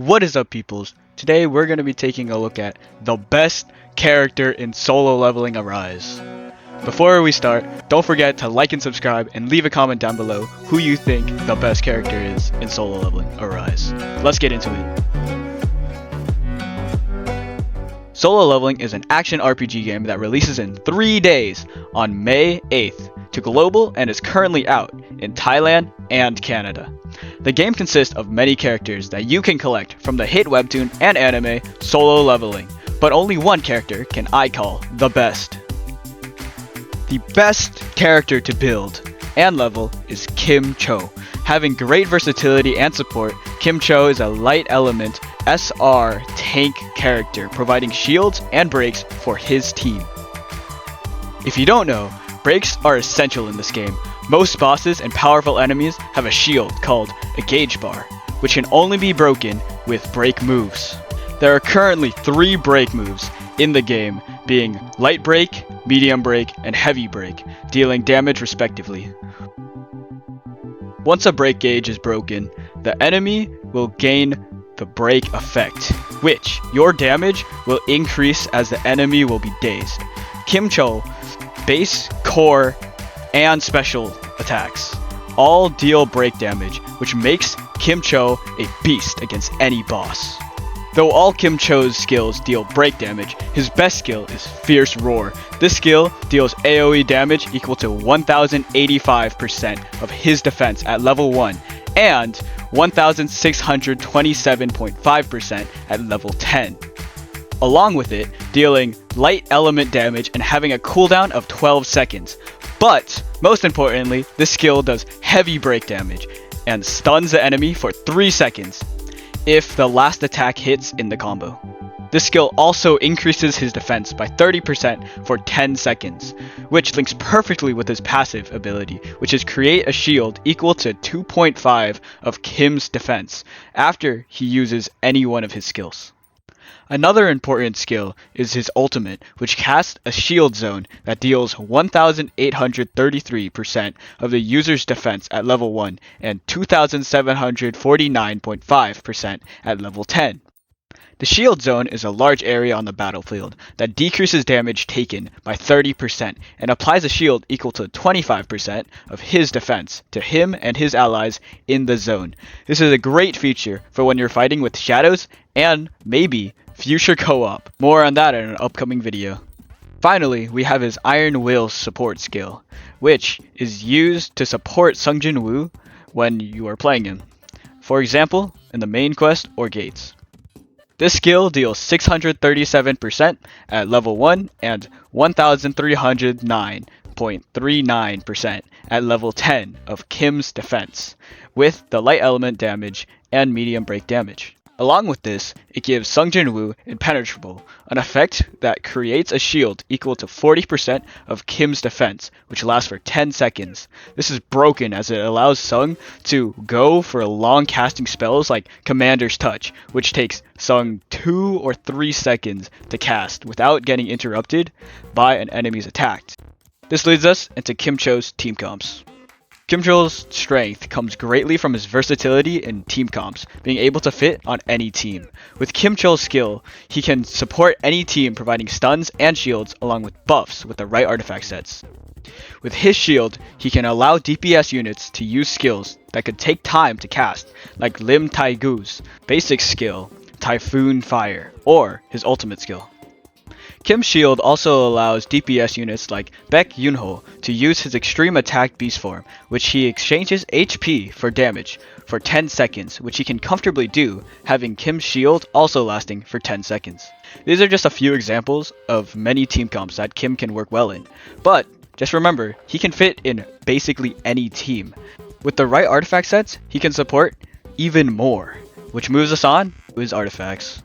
What is up, peoples? Today we're going to be taking a look at the best character in Solo Leveling Arise. Before we start, don't forget to like and subscribe and leave a comment down below who you think the best character is in Solo Leveling Arise. Let's get into it. Solo Leveling is an action RPG game that releases in 3 days on May 8th to global and is currently out in Thailand and Canada. The game consists of many characters that you can collect from the hit webtoon and anime Solo Leveling, but only one character can I call the best. The best character to build and level is Kim Cho. Having great versatility and support, Kim Cho is a light element SR tank character, providing shields and breaks for his team. If you don't know, breaks are essential in this game. Most bosses and powerful enemies have a shield called a gauge bar, which can only be broken with break moves. There are currently 3 break moves in the game, being light break, medium break, and heavy break, dealing damage respectively. Once a break gauge is broken, the enemy will gain the break effect, which your damage will increase as the enemy will be dazed. Kim Cho, base, core, and special attacks all deal break damage, which makes Kim Cho a beast against any boss. Though all Kim Cho's skills deal break damage, his best skill is Fierce Roar. This skill deals AoE damage equal to 1085% of his defense at level 1 and 1627.5% at level 10. Along with it, dealing light element damage and having a cooldown of 12 seconds. But, most importantly, this skill does heavy break damage and stuns the enemy for 3 seconds if the last attack hits in the combo. This skill also increases his defense by 30% for 10 seconds, which links perfectly with his passive ability, which is create a shield equal to 2.5 of Kim's defense after he uses any one of his skills. Another important skill is his ultimate, which casts a shield zone that deals 1833% of the user's defense at level 1 and 2749.5% at level 10. The shield zone is a large area on the battlefield that decreases damage taken by 30% and applies a shield equal to 25% of his defense to him and his allies in the zone. This is a great feature for when you're fighting with shadows and maybe future co-op. More on that in an upcoming video. Finally, we have his Iron Will support skill, which is used to support Sungjin Woo when you are playing him. For example, in the main quest or gates. This skill deals 637% at level 1 and 1309.39% at level 10 of Kim's defense, with the light element damage and medium break damage. Along with this, it gives Sungjin Woo Impenetrable, an effect that creates a shield equal to 40% of Kim's defense, which lasts for 10 seconds. This is broken as it allows Sung to go for long casting spells like Commander's Touch, which takes Sung 2 or 3 seconds to cast without getting interrupted by an enemy's attack. This leads us into Kim Cho's team comps. Kim Cho's strength comes greatly from his versatility in team comps, being able to fit on any team. With Kim Cho's skill, he can support any team providing stuns and shields along with buffs with the right artifact sets. With his shield, he can allow DPS units to use skills that could take time to cast, like Lim Tai Gu's basic skill, Typhoon Fire, or his ultimate skill. Kim's shield also allows DPS units like Baek Yunho to use his extreme attack beast form, which he exchanges HP for damage for 10 seconds, which he can comfortably do, having Kim's shield also lasting for 10 seconds. These are just a few examples of many team comps that Kim can work well in, but just remember, he can fit in basically any team. With the right artifact sets, he can support even more, which moves us on to his artifacts.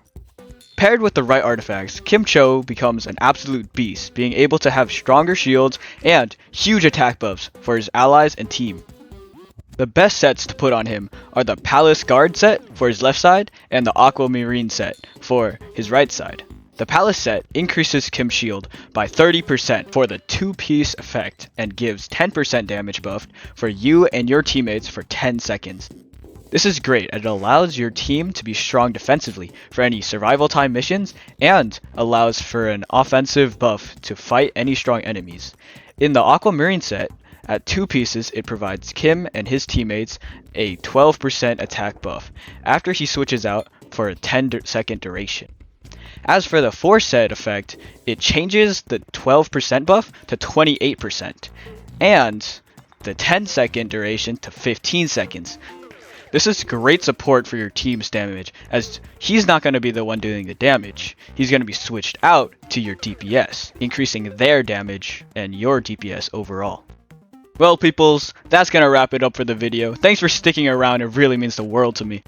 Paired with the right artifacts, Kim Cho becomes an absolute beast, being able to have stronger shields and huge attack buffs for his allies and team. The best sets to put on him are the Palace Guard set for his left side and the Aquamarine set for his right side. The Palace set increases Kim's shield by 30% for the 2-piece effect and gives 10% damage buff for you and your teammates for 10 seconds. This is great, and it allows your team to be strong defensively for any survival time missions, and allows for an offensive buff to fight any strong enemies. In the Aquamarine set, at 2 pieces, it provides Kim and his teammates a 12% attack buff after he switches out for a 10-second duration. As for the 4 set effect, it changes the 12% buff to 28%, and the 10-second duration to 15 seconds. This is great support for your team's damage, as he's not going to be the one doing the damage. He's going to be switched out to your DPS, increasing their damage and your DPS overall. Well, peoples, that's going to wrap it up for the video. Thanks for sticking around, it really means the world to me.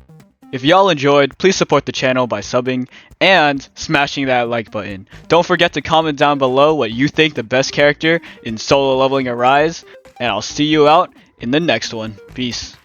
If y'all enjoyed, please support the channel by subbing and smashing that like button. Don't forget to comment down below what you think the best character in solo leveling Arise, and I'll see you out in the next one. Peace.